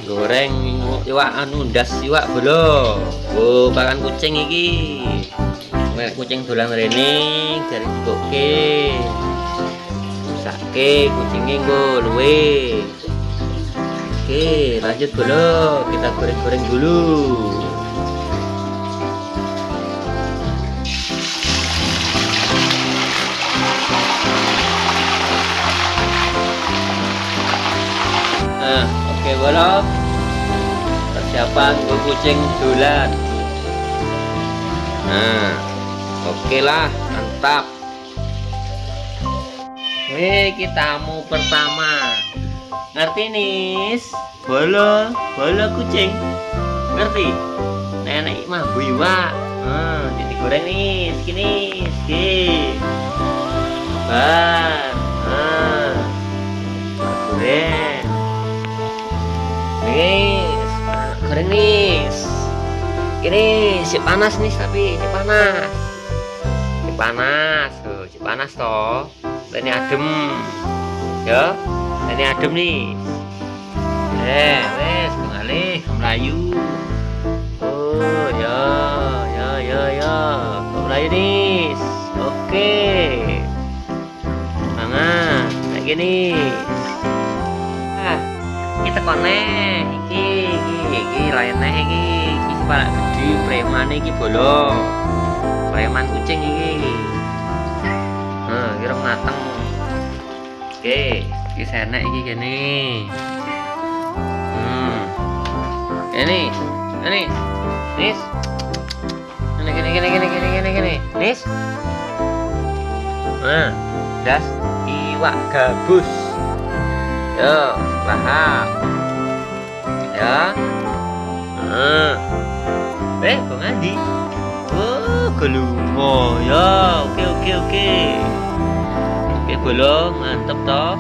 goreng iwak anu ndas iwak bolo. Oh, pakan kucing iki. Kucing dolan rene dari digoke. Sake kucingnya nggo luwe. Oke, lanjut bolo, kita goreng-goreng dulu. Nah, oke bolo. Persiapan gue kucing dolan. Nah, oke lah, mantap. Kita tamu pertama. Ngerti nis? Bolo kucing. Ngerti? Nenek mah buiwa. Jadi goreng nih, segini, segini. Bar. Goreng. Nis, goreng nis. Ini si panas nih tapi si panas. Si panas tuh, si panas toh. Ini adem. Ya, ini adem nih. Wes, kembali Melayu. Oh, ya. Melayu nih. Oke. Semangat, kayak gini. Kita konek iki lainnya iki kepala gede preman iki bolo. Preman kucing iki. Kira mateng. Oke, iki senek iki gini. Ini. Nis. Gini. Nis. Das iwak gabus. Yo, lahap. Ya. Bang Andi. Oh, gelumo. Ya, oke. Oke, bolo, mantep toh.